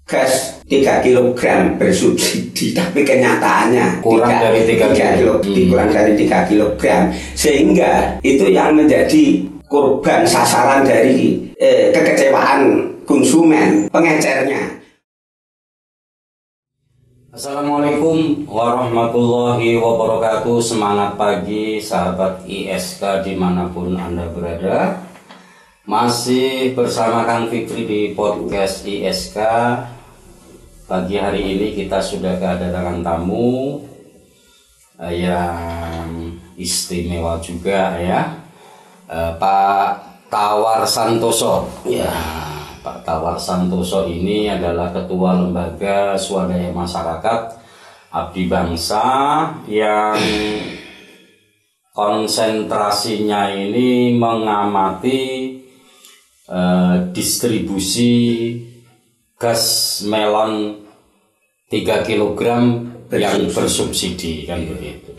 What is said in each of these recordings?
gas 3 kilogram bersubsidi, tapi kenyataannya kurang dari 3 kilo. Kurang dari 3 kilogram, sehingga itu yang menjadi korban sasaran dari kekecewaan konsumen, pengecernya. Assalamualaikum warahmatullahi wabarakatuh. Semangat pagi sahabat ISK dimanapun Anda berada. Masih bersama Kang Fikri di podcast ISK. Pagi hari ini kita sudah kedatangan tamu yang istimewa juga ya, Pak Tawar Santoso. Ya, Pak Tawar Santoso ini adalah Ketua Lembaga Swadaya Masyarakat Abdi Bangsa yang konsentrasinya ini mengamati distribusi gas melon 3 kg yang bersubsidi kan begitu.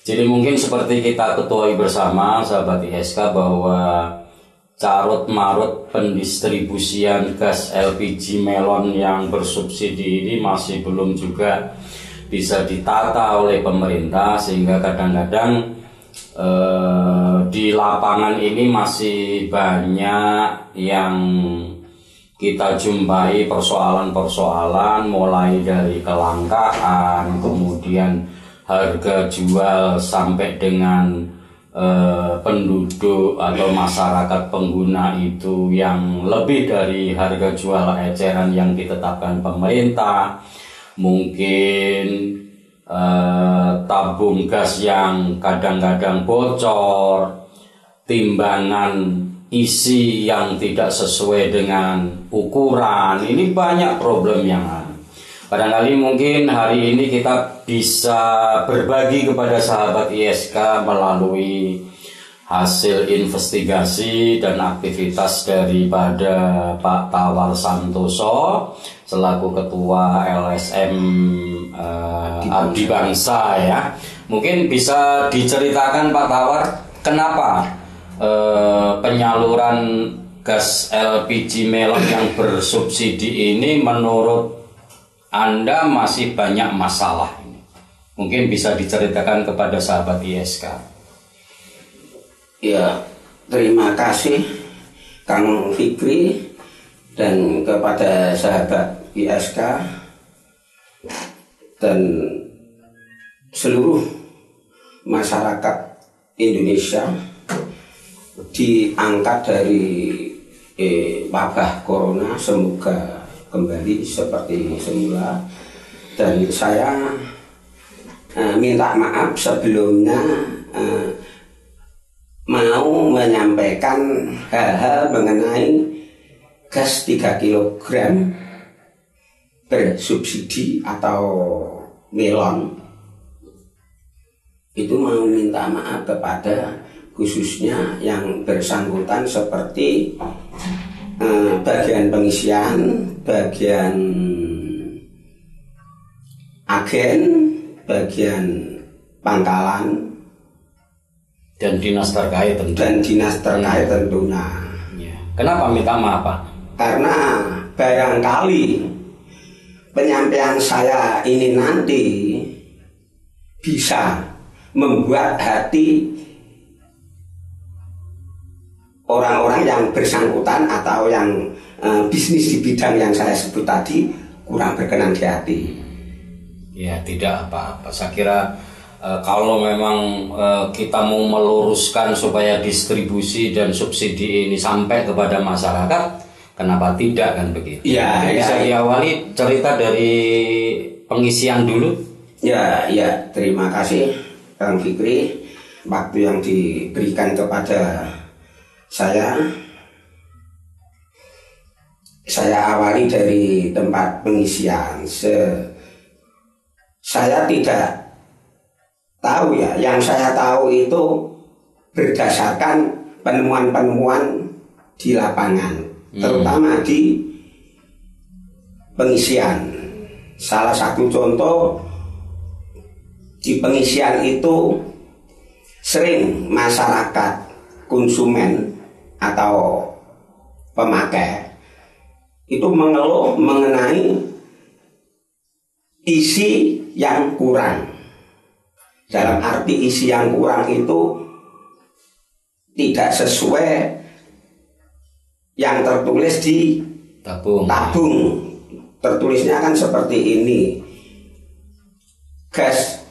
Jadi mungkin seperti kita ketahui bersama sahabat ISK bahwa carut marut pendistribusian gas LPG melon yang bersubsidi ini masih belum juga bisa ditata oleh pemerintah, sehingga kadang-kadang di lapangan ini masih banyak yang kita jumpai persoalan-persoalan, mulai dari kelangkaan, kemudian harga jual sampai dengan penduduk atau masyarakat pengguna itu yang lebih dari harga jual eceran yang ditetapkan pemerintah. Mungkin tabung gas yang kadang-kadang bocor, timbangan isi yang tidak sesuai dengan ukuran. Ini banyak problem yang ada. Barangkali mungkin hari ini kita bisa berbagi kepada sahabat ISK melalui hasil investigasi dan aktivitas daripada Pak Tawar Santoso selaku Ketua LSM Abdi Bangsa ya. Mungkin bisa diceritakan Pak Tawar, kenapa penyaluran gas LPG melon yang bersubsidi ini menurut Anda masih banyak masalah ini? Mungkin bisa diceritakan kepada sahabat ISK. Ya, terima kasih Kang Fikri dan kepada sahabat ISK dan seluruh masyarakat Indonesia diangkat dari wabah corona. Semoga kembali seperti semula, dan saya minta maaf sebelumnya mau menyampaikan hal-hal mengenai gas 3 kg bersubsidi atau melon. Itu mau minta maaf kepada khususnya yang bersangkutan seperti bagian pengisian, bagian agen, bagian pangkalan, dan dinas terkait tentu. tentunya. Ya. Kenapa minta maaf Pak? Karena barangkali penyampaian saya ini nanti bisa membuat hati orang-orang yang bersangkutan atau yang bisnis di bidang yang saya sebut tadi kurang berkenan di hati. Ya, tidak apa-apa. Saya kira kalau memang kita mau meluruskan supaya distribusi dan subsidi ini sampai kepada masyarakat, kenapa tidak, kan begitu? Ya, bisa diawali cerita dari pengisian dulu. Ya, terima kasih Kang Fikri, waktu yang diberikan kepada saya awali dari tempat pengisian. Saya tidak tahu ya, yang saya tahu itu berdasarkan penemuan-penemuan di lapangan, terutama di pengisian. Salah satu contoh di pengisian itu sering masyarakat konsumen atau pemakai itu mengeluh mengenai isi yang kurang. Dalam arti isi yang kurang itu tidak sesuai yang tertulis di tabung. Tertulisnya kan seperti ini, gas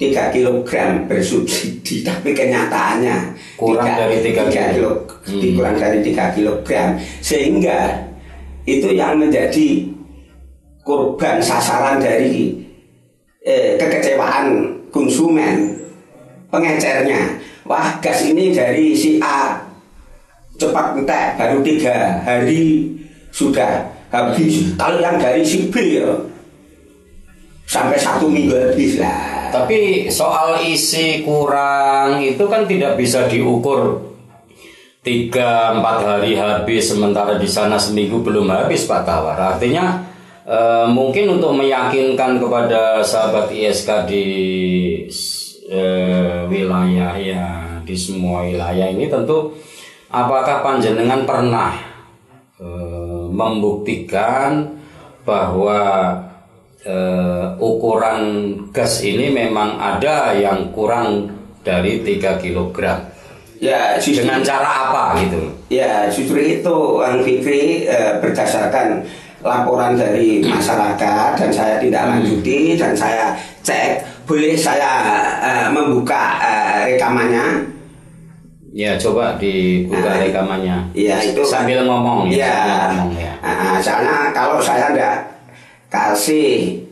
3 kg bersubsidi, tapi kenyataannya kurang dari 3 kg. Kurang dari 3 kg, sehingga itu yang menjadi korban sasaran dari kekecewaan konsumen, pengecernya. Wah, gas ini dari si A cepat entek, baru 3 hari sudah habis. Kalau yang dari si B ya, sampai 1 minggu habis lah. Tapi soal isi kurang itu kan tidak bisa diukur 3-4 hari habis, sementara di sana seminggu belum habis, Pak Tawar. Artinya mungkin untuk meyakinkan kepada sahabat ISK di wilayah ya, di semua wilayah ini, tentu apakah panjenengan pernah membuktikan bahwa ukuran gas ini memang ada yang kurang dari 3 kg? Ya, dengan cara apa gitu? Ya, justru itu Bang Fikri, berdasarkan laporan dari masyarakat dan saya tidak lanjuti dan saya cek. Boleh saya membuka rekamannya? Ya, coba dibuka rekamannya. Ya, itu sambil ngomong ya. Soalnya kalau saya tidak kasih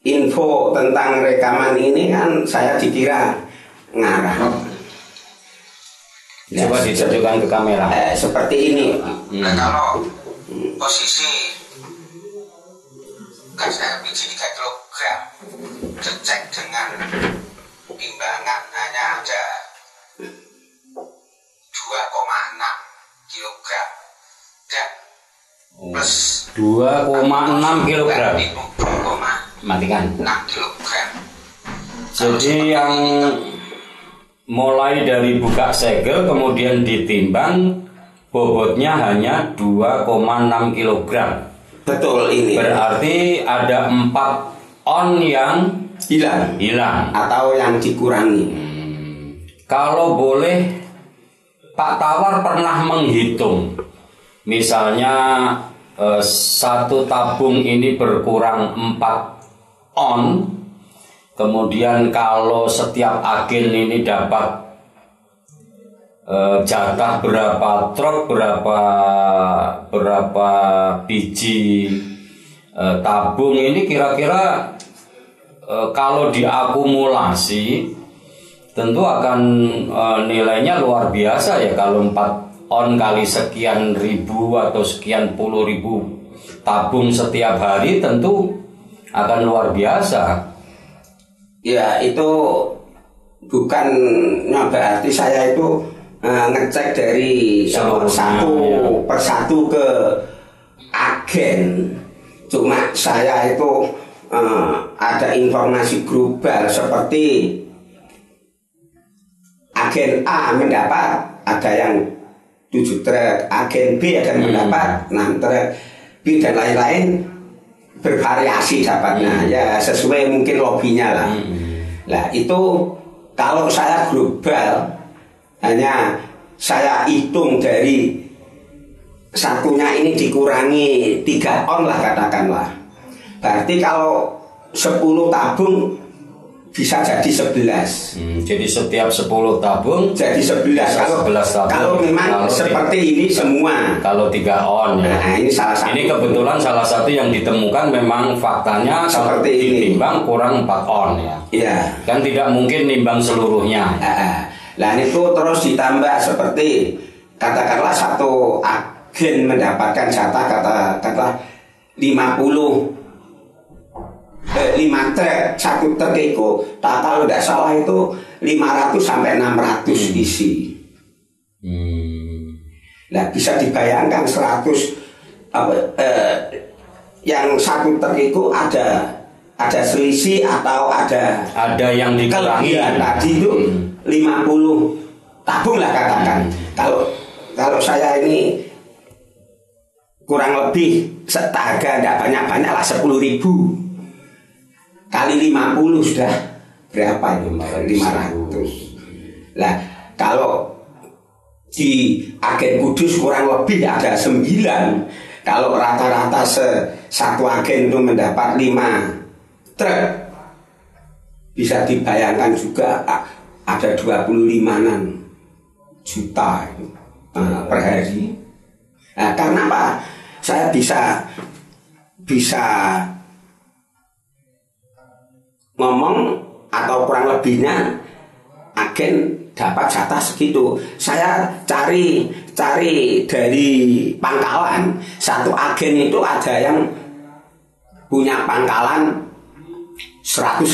info tentang rekaman ini kan saya dikira ngarang. Coba ditunjukkan ke kamera. Seperti ini. Nah, kalau posisi gas LPG 3 kg dicek dengan timbangan hanya ada 2,6 kg dan plus 2,6 kg. Matikan. 6 kg. Jadi yang mulai dari buka segel kemudian ditimbang bobotnya hanya 2,6 kg. Betul ini. Berarti ada 4 on yang hilang atau yang dikurangi. Kalau boleh Pak Tawar pernah menghitung, misalnya satu tabung ini berkurang 4 on. Kemudian kalau setiap agen ini dapat jatah berapa truk, berapa biji tabung ini, kira-kira kalau diakumulasi tentu akan nilainya luar biasa ya. Kalau 4 on kali sekian ribu atau sekian puluh ribu tabung setiap hari tentu akan luar biasa. Ya, itu bukan berarti saya itu ngecek dari satu persatu ke agen. Cuma saya itu ada informasi global seperti agen A mendapat ada yang 7 truk, agen B ada yang mendapat 6 truk, B dan lain-lain bervariasi dapatnya, ya sesuai mungkin lobbynya lah. Nah itu kalau saya global, hanya saya hitung dari satunya ini dikurangi 3 on lah katakanlah. Berarti kalau 10 tabung bisa jadi 11. Jadi setiap 10 tabung jadi 11. Kalau memang seperti ini semua. Kalau 3 on ya. Nah, ini salah satu. Ini kebetulan salah satu yang ditemukan memang faktanya seperti ini. Ditimbang kurang 4 on ya. Iya. Kan tidak mungkin nimbang seluruhnya. Nah itu terus ditambah seperti katakanlah satu agen mendapatkan jatah katakanlah 5 truk, satu truk itu kalau tidak salah itu 500 sampai 600 isi. Nah bisa dibayangkan 100 yang satu truk itu ada selisih atau ada yang dikurangi tadi itu 50 tabung lah katakan. Kalau saya ini kurang lebih harga tidak banyak-banyak lah 10.000 kali 50 sudah berapa itu 500. Nah kalau di agen kudus kurang lebih ada 9. Kalau rata-rata satu agen itu mendapat 5 truk, bisa dibayangkan juga ada 25 juta per hari. Nah, karena apa? Saya bisa ngomong atau kurang lebihnya agen dapat jatah segitu. Saya cari dari pangkalan. Satu agen itu ada yang punya pangkalan 150.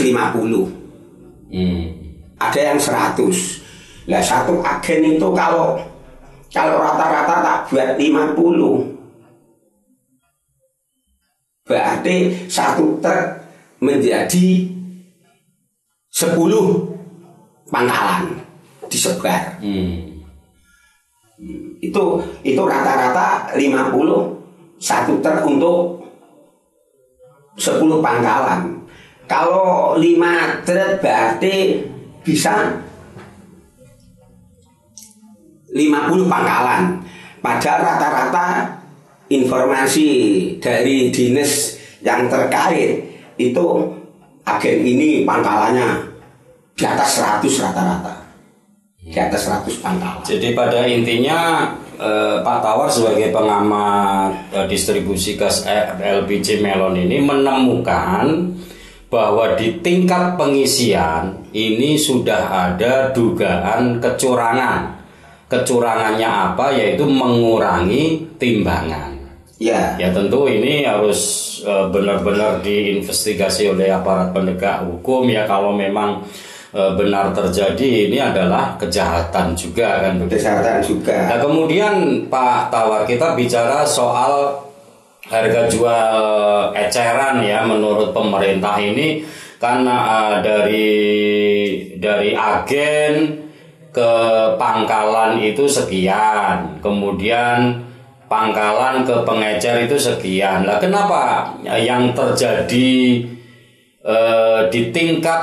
Ada yang 100. Lah satu agen itu kalau rata-rata tak buat 50, berarti satu truk menjadi 10 pangkalan disebar. Itu rata-rata 50 satu truk untuk 10 pangkalan. Kalau 5 truk berarti bisa 50 pangkalan. Padahal rata-rata informasi dari dinas yang terkait itu agen ini pangkalannya di atas 100 rata-rata. Di atas 100 pangkalan. Jadi pada intinya Pak Tawar sebagai pengamat distribusi gas LPG Melon ini menemukan bahwa di tingkat pengisian ini sudah ada dugaan kecurangan. Kecurangannya apa? Yaitu mengurangi timbangan. Ya tentu ini harus benar-benar diinvestigasi oleh aparat penegak hukum ya, kalau memang benar terjadi. Ini adalah kejahatan juga kan. Kejahatan juga. Nah kemudian Pak Tawar, kita bicara soal harga jual eceran ya, menurut pemerintah ini karena dari agen ke pangkalan itu sekian, kemudian pangkalan ke pengecer itu sekian. Lah kenapa yang terjadi di tingkat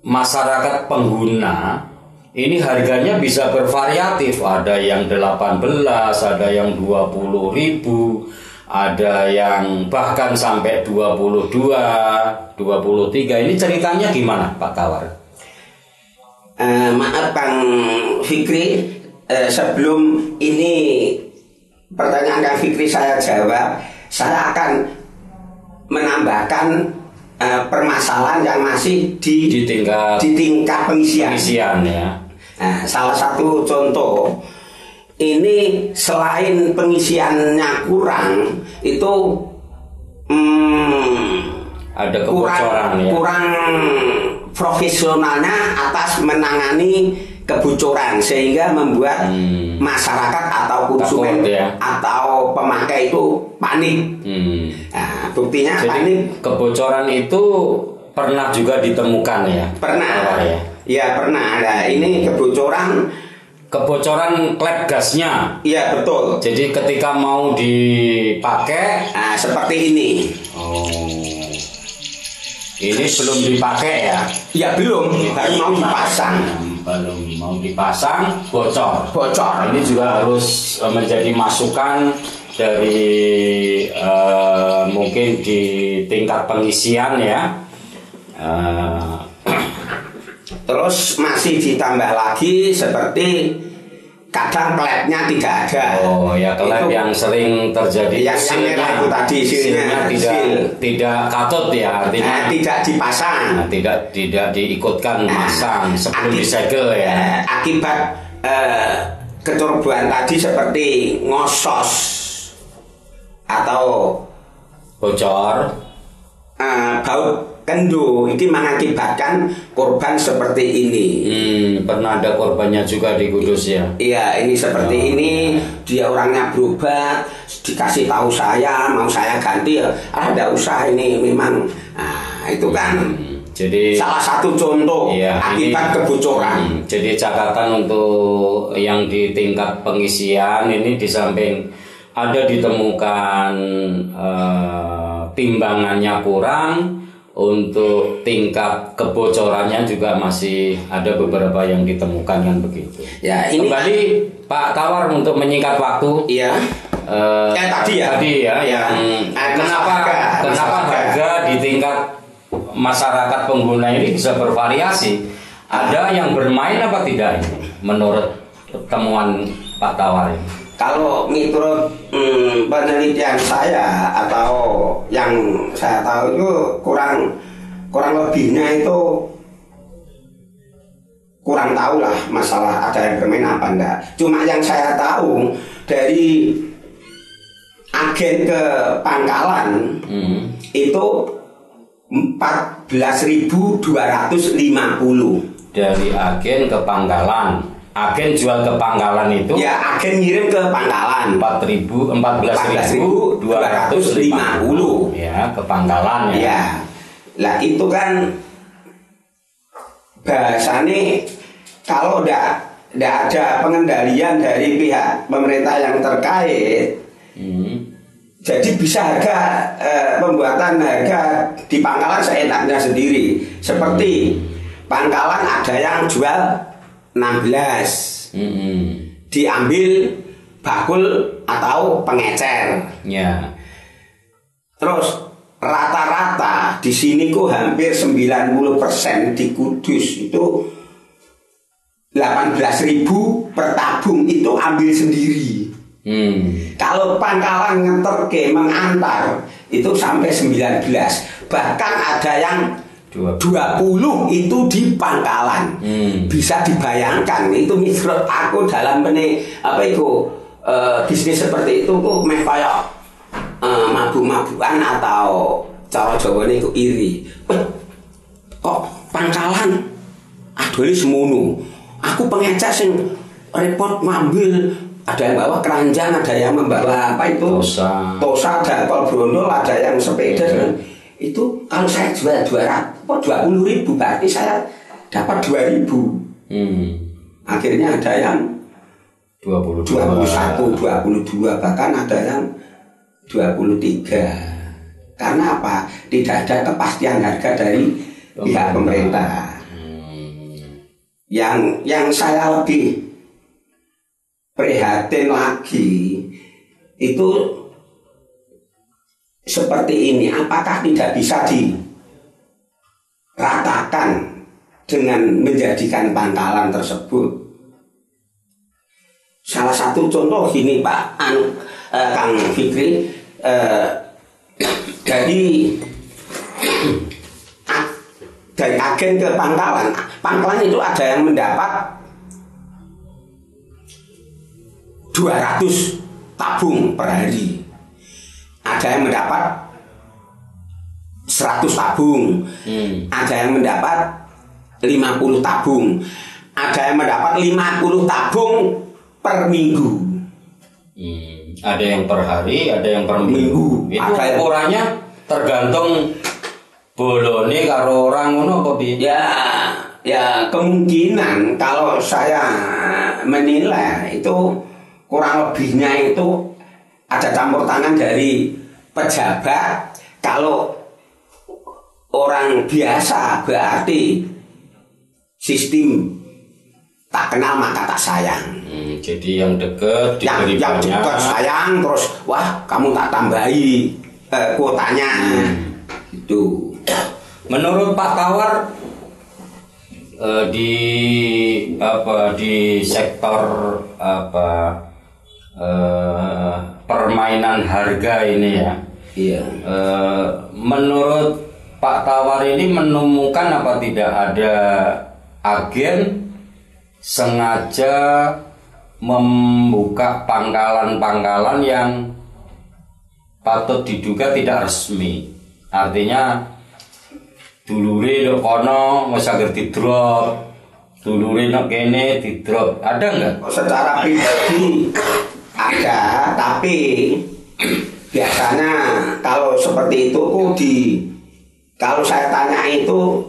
masyarakat pengguna ini harganya bisa bervariatif? Ada yang 18, ada yang 20.000, ada yang bahkan sampai 22, 23. Ini ceritanya gimana Pak Tawar? Maaf Bang Fikri, sebelum ini pertanyaan Kang Fikri saya jawab, saya akan menambahkan permasalahan yang masih di tingkat pengisian ya. Nah, salah satu contoh ini, selain pengisiannya kurang, itu ada kebocoran kurang profesionalnya atas menangani kebocoran, sehingga membuat masyarakat atau konsumen atau pemakai itu panik. Nah, buktinya jadi panik. Kebocoran itu pernah juga ditemukan ya? Pernah. Ya pernah. Nah, ini kebocoran klep gasnya. Iya betul. Jadi ketika mau dipakai, seperti ini. Ini belum dipakai ya? Ya belum, baru mau dipasang. Belum mau dipasang, bocor. Ini juga harus menjadi masukan dari mungkin di tingkat pengisian ya. Terus masih ditambah lagi seperti kadang klepnya tidak ada. Oh ya, klep yang sering terjadi. Yang merah itu tadi silnya tidak katut ya, artinya tidak dipasang. Tidak diikutkan masang sebelum disegel ya. Akibat keturbuan tadi seperti ngosos atau bocor, baut kendo, ini mengakibatkan korban seperti ini. Pernah ada korbannya juga di Kudus ya? Iya, ini seperti ini. Dia orangnya berobat, dikasih tahu saya, mau saya ganti ya, ada usaha ini memang. Nah, itu kan. Jadi salah satu contoh akibat kebocoran. Jadi catatan untuk yang di tingkat pengisian ini, di samping ada ditemukan timbangannya kurang, untuk tingkat kebocorannya juga masih ada beberapa yang ditemukan kan begitu. Ya, ini kembali Pak Tawar untuk menyingkat waktu. Iya. Tadi ya yang kenapa harga di tingkat masyarakat pengguna ini bisa bervariasi? Ada yang bermain apa tidak ini menurut temuan Pak Tawar ini? Kalau menurut penelitian saya atau yang saya tahu itu kurang lebihnya itu kurang tahu lah masalah ada yang bermain apa enggak. Cuma yang saya tahu dari agen ke pangkalan itu 14.250. Dari agen ke pangkalan. Agen jual ke pangkalan itu? Ya, agen ngirim ke pangkalan 14.250 ya ke pangkalan ya. Ya. Lah itu kan bahasanya kalau tidak ada pengendalian dari pihak pemerintah yang terkait, jadi bisa harga pembuatan harga di pangkalan seenaknya sendiri. Seperti pangkalan ada yang jual 16, diambil bakul atau pengecer. Ya. Terus rata-rata di sini kok hampir 90% di Kudus itu 18.000 per tabung itu ambil sendiri. Kalau pangkalan ngeterke mengantar itu sampai 19. Bahkan ada yang 20 itu di pangkalan. Bisa dibayangkan itu menurut aku dalam bisnis seperti itu kok meh kayak mabuk-mabukan atau cara Jawane iku iri. Kok pangkalan adole semono. Aku pengecer sing repot ngambil, ada yang bawa keranjang, ada yang membawa tosa dakol brondol, ada yang sepeda. Itu kalau saya jual 20.000 berarti saya dapat 2.000. Akhirnya ada yang 21, 22, bahkan ada yang 23. Karena apa? Tidak ada kepastian harga dari pihak pemerintah. Yang saya lebih prihatin lagi itu seperti ini, apakah tidak bisa diratakan dengan menjadikan pangkalan tersebut? Salah satu contoh gini Pak Kang Fikri, dari agen ke pangkalan itu ada yang mendapat 200 tabung per hari. Ada yang mendapat 100 tabung, ada yang mendapat 50 tabung, ada yang mendapat 50 tabung per minggu. Ada yang per hari, ada yang per minggu. Itu ukurannya tergantung bolone karo orang ngono apa piye? Ya kemungkinan kalau saya menilai itu kurang lebihnya itu ada campur tangan dari pejabat. Kalau orang biasa berarti sistem tak kenal maka tak sayang. Jadi yang dekat diberi yang dekat sayang, terus wah kamu tak tambahi kuotanya. Itu. Menurut Pak Tawar di sektor permainan harga ini ya. Iya. Menurut Pak Tawar ini menemukan apa tidak ada agen sengaja membuka pangkalan-pangkalan yang patut diduga tidak resmi. Artinya dulure nek kono wis agar di-drop, dulure nek kene di-drop. Ada enggak? Secara pribadi ada, tapi biasanya kalau seperti itu kalau saya tanya itu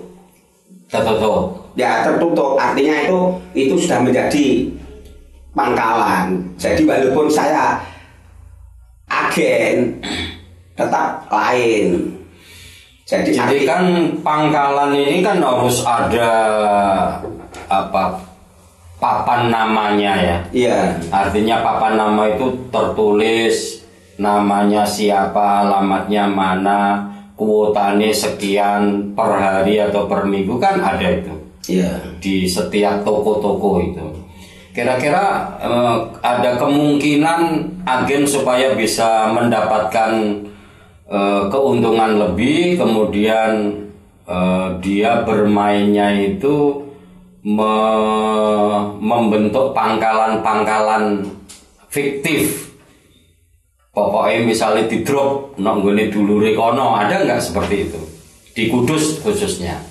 tertutup. Ya tertutup, artinya itu sudah menjadi pangkalan. Jadi walaupun saya agen tetap lain. Jadi kan pangkalan ini kan harus ada papan namanya ya. Iya. Artinya papan nama itu tertulis namanya siapa, alamatnya mana, kuotanya sekian per hari atau per minggu, kan ada itu. Iya. Di setiap toko-toko itu. Kira-kira ada kemungkinan agen supaya bisa mendapatkan keuntungan lebih, kemudian dia bermainnya itu membentuk pangkalan-pangkalan fiktif. Pokoknya misalnya di drop nonggone dulure kono, ada nggak seperti itu di Kudus khususnya?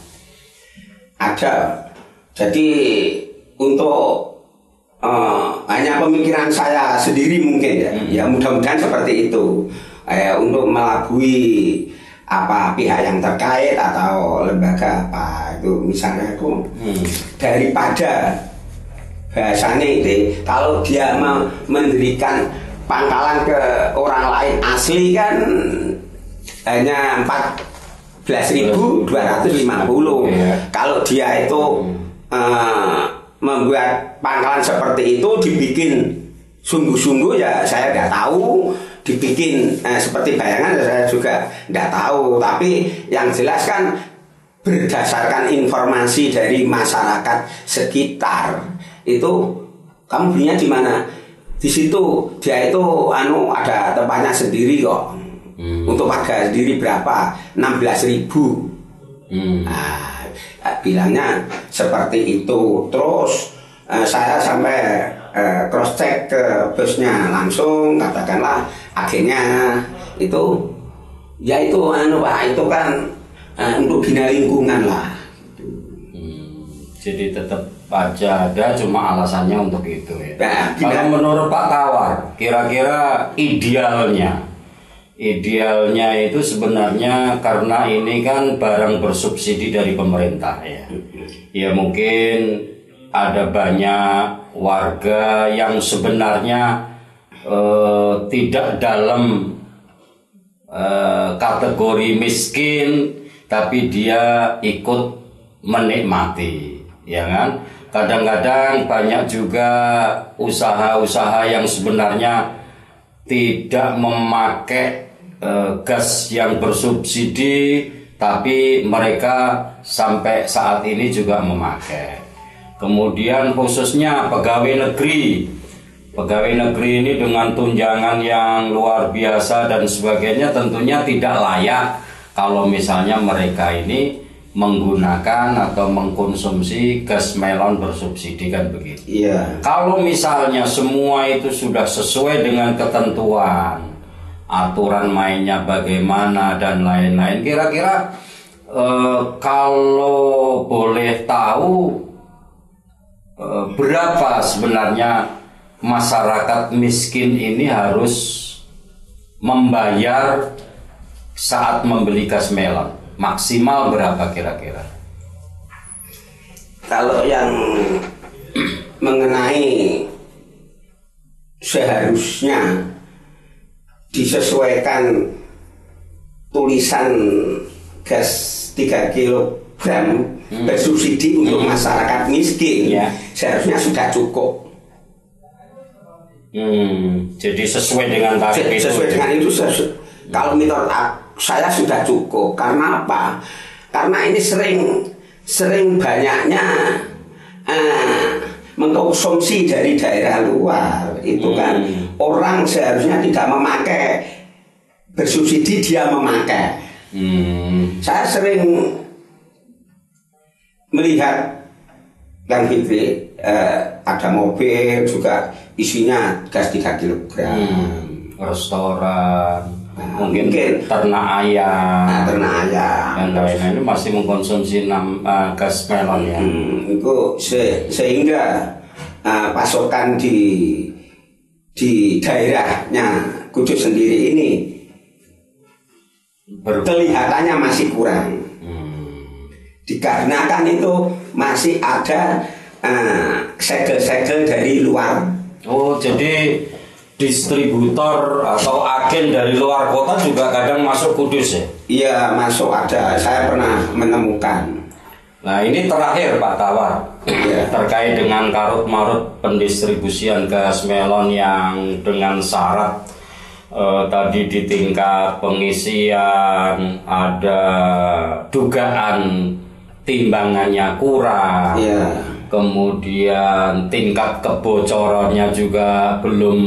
Ada. Jadi untuk hanya pemikiran saya sendiri mungkin ya, ya mudah-mudahan seperti itu. Untuk melabui pihak yang terkait atau lembaga itu misalnya itu daripada bahasanya itu kalau dia mendirikan pangkalan ke orang lain asli kan hanya 14.250. Kalau dia itu membuat pangkalan seperti itu dibikin sungguh-sungguh ya saya nggak tahu. Dibikin seperti bayangan saya juga tidak tahu, tapi yang jelas kan berdasarkan informasi dari masyarakat sekitar itu kamu belinya di mana? Di situ dia itu ada tempatnya sendiri kok. Untuk harga sendiri berapa? 16.000. Nah, bilangnya seperti itu. Terus saya sampai cross check ke bosnya langsung, katakanlah akhirnya itu ya itu Pak, itu kan untuk bina lingkungan lah. Jadi tetap aja ada, cuma alasannya untuk itu ya. Nah, kalau menurut Pak Tawar, kira-kira idealnya itu sebenarnya karena ini kan barang bersubsidi dari pemerintah ya. Ya mungkin ada banyak warga yang sebenarnya tidak dalam kategori miskin, tapi dia ikut menikmati, ya kan? Kadang-kadang banyak juga usaha-usaha yang sebenarnya tidak memakai gas yang bersubsidi, tapi mereka sampai saat ini juga memakai. Kemudian khususnya pegawai negeri ini dengan tunjangan yang luar biasa dan sebagainya, tentunya tidak layak kalau misalnya mereka ini menggunakan atau mengkonsumsi gas melon bersubsidi, kan begitu. Iya. Kalau misalnya semua itu sudah sesuai dengan ketentuan, aturan mainnya bagaimana dan lain-lain, kira-kira kalau boleh tahu berapa sebenarnya masyarakat miskin ini harus membayar saat membeli gas melon? Maksimal berapa kira-kira? Kalau yang mengenai seharusnya disesuaikan tulisan gas 3 kilogram bersubsidi untuk masyarakat miskin, seharusnya sudah cukup. Jadi sesuai dengan tarif itu. Sesuai dengan itu, kalau menurut saya sudah cukup. Karena apa? Karena ini sering banyaknya mengkonsumsi dari daerah luar. Itu kan orang seharusnya tidak memakai bersubsidi, dia memakai. Saya sering melihat Kang Fikri, ada mobil juga isinya gas 3 kilogram. Restoran, mungkin ternak ayam, dan lain-lain itu masih mengkonsumsi gas melon ya. Itu sehingga pasokan di daerahnya Kudus sendiri ini kelihatannya masih kurang. Dikarenakan itu masih ada segel-segel dari luar. Oh, jadi distributor atau agen dari luar kota juga kadang masuk Kudus ya? Iya, masuk, ada. Saya pernah menemukan. Nah ini terakhir Pak Tawar, terkait dengan karut-marut pendistribusian gas melon yang dengan syarat tadi di tingkat pengisian ada dugaan timbangannya kurang, kemudian tingkat kebocorannya juga belum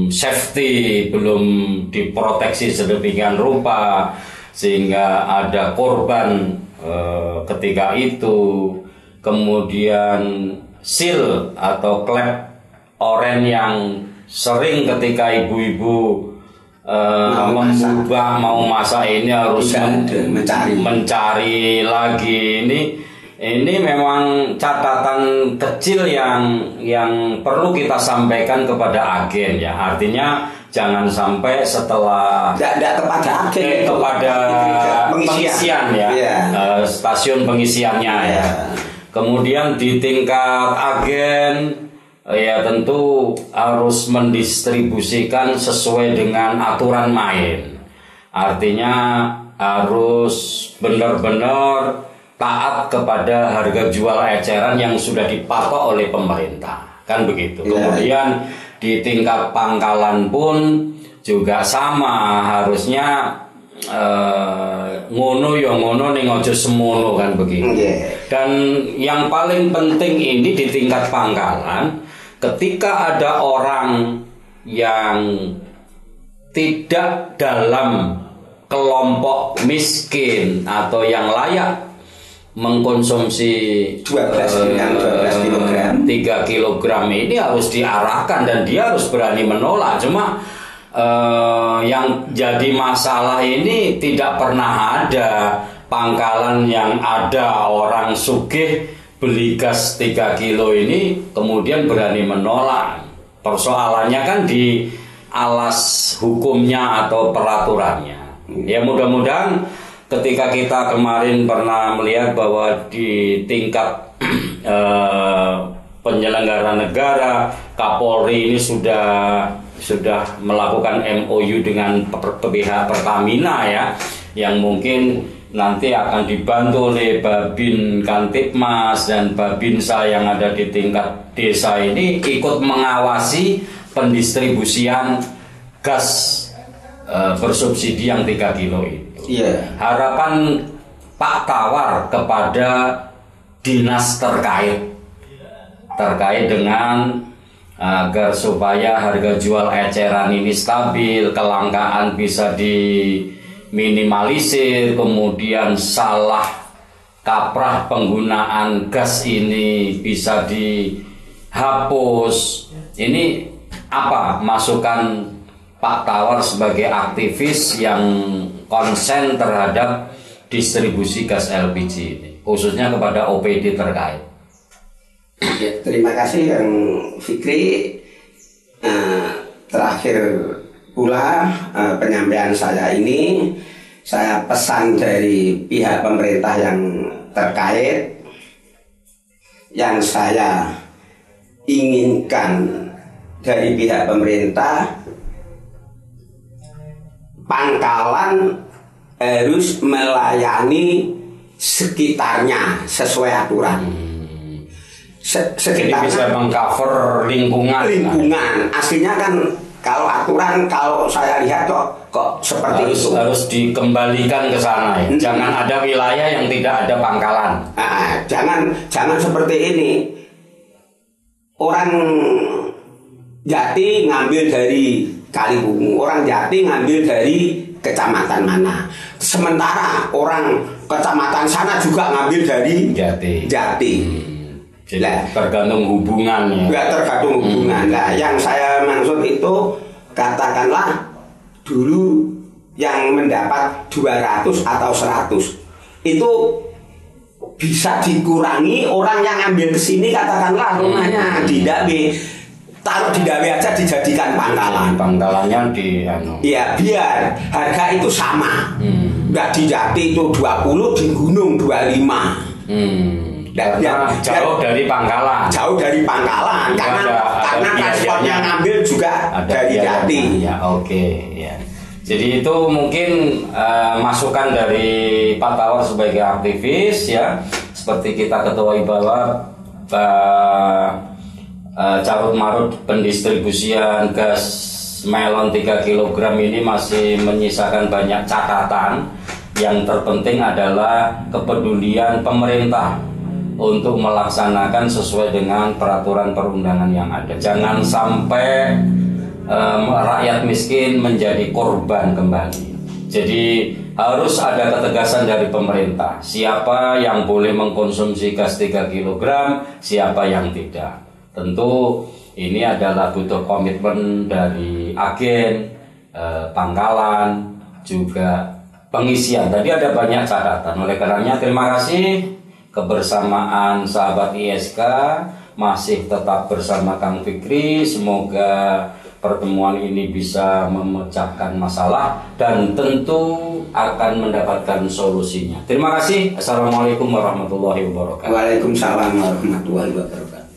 safety, belum diproteksi sedemikian rupa sehingga ada korban ketika itu, kemudian seal atau klep oren yang sering ketika ibu-ibu mau masak ini harus mencari lagi. Ini memang catatan kecil yang perlu kita sampaikan kepada agen ya. Artinya jangan sampai setelah tidak kepada agen, kepada pengisian ya, stasiun pengisiannya ya. Kemudian di tingkat agen ya tentu harus mendistribusikan sesuai dengan aturan main. Artinya harus benar-benar taat kepada harga jual eceran yang sudah dipatok oleh pemerintah, kan begitu. Kemudian di tingkat pangkalan pun juga sama, harusnya ngono ya ngono ning aja semono, kan begitu. Dan yang paling penting ini di tingkat pangkalan, ketika ada orang yang tidak dalam kelompok miskin atau yang layak mengkonsumsi 12 kg 3 kg ini harus diarahkan dan dia harus berani menolak. Cuma yang jadi masalah ini tidak pernah ada pangkalan yang ada orang sugih beli gas 3 kilo ini kemudian berani menolak. Persoalannya kan di alas hukumnya atau peraturannya. Ya mudah-mudahan ketika kita kemarin pernah melihat bahwa di tingkat penyelenggara negara, Kapolri ini sudah melakukan MOU dengan pihak Pertamina ya, yang mungkin nanti akan dibantu oleh Babin Kantipmas dan Babinsa yang ada di tingkat desa ini ikut mengawasi pendistribusian gas bersubsidi yang 3 kilo itu. Harapan Pak Tawar kepada dinas terkait dengan agar supaya harga jual eceran ini stabil, kelangkaan bisa diminimalisir, kemudian salah kaprah penggunaan gas ini bisa dihapus. Ini apa masukan Pak Tawar sebagai aktivis yang konsen terhadap distribusi gas LPG ini, khususnya kepada OPD terkait? Terima kasih Kang Fikri. Terakhir pula penyampaian saya ini, saya pesan dari pihak pemerintah yang terkait, yang saya inginkan dari pihak pemerintah, pangkalan harus melayani sekitarnya sesuai aturan. Jadi bisa mengcover lingkungan. Aslinya kan kalau aturan, kalau saya lihat kok seperti itu harus dikembalikan ke sana ya. Jangan ada wilayah yang tidak ada pangkalan. Jangan seperti ini. Orang Jati ngambil dari Kalibungu, orang Jati ngambil dari kecamatan mana. Sementara orang kecamatan sana juga ngambil dari Jati. Jadi tergantung hubungannya. Tergantung hubungan. Nah, yang saya maksud itu, katakanlah dulu yang mendapat 200 atau 100 itu bisa dikurangi, orang yang ambil ke sini katakanlah rumahnya di Dawe, taruh di Dawe aja dijadikan pangkalan. Pangkalannya ya biar harga itu sama. Nggak di Jati itu 20, di Gunung 25. Karena jauh dari Pangkalan. Jauh dari Pangkalan, karena transportnya ngambil juga dari Jati. Ya, oke, ya. Jadi itu mungkin masukan dari Pak Tawar sebagai aktivis ya. Seperti kita ketahui bahwa carut marut pendistribusian gas melon 3 kg ini masih menyisakan banyak catatan. Yang terpenting adalah kepedulian pemerintah untuk melaksanakan sesuai dengan peraturan perundangan yang ada. Jangan sampai rakyat miskin menjadi korban kembali. Jadi harus ada ketegasan dari pemerintah. Siapa yang boleh mengkonsumsi gas 3 kg, siapa yang tidak. Tentu ini adalah butuh komitmen dari agen, Pangkalan, juga pengisian. Tadi ada banyak catatan. Oleh karenanya terima kasih kebersamaan sahabat ISK masih tetap bersama Kang Fikri. Semoga pertemuan ini bisa memecahkan masalah dan tentu akan mendapatkan solusinya. Terima kasih. Assalamualaikum warahmatullahi wabarakatuh. Waalaikumsalam warahmatullahi wabarakatuh.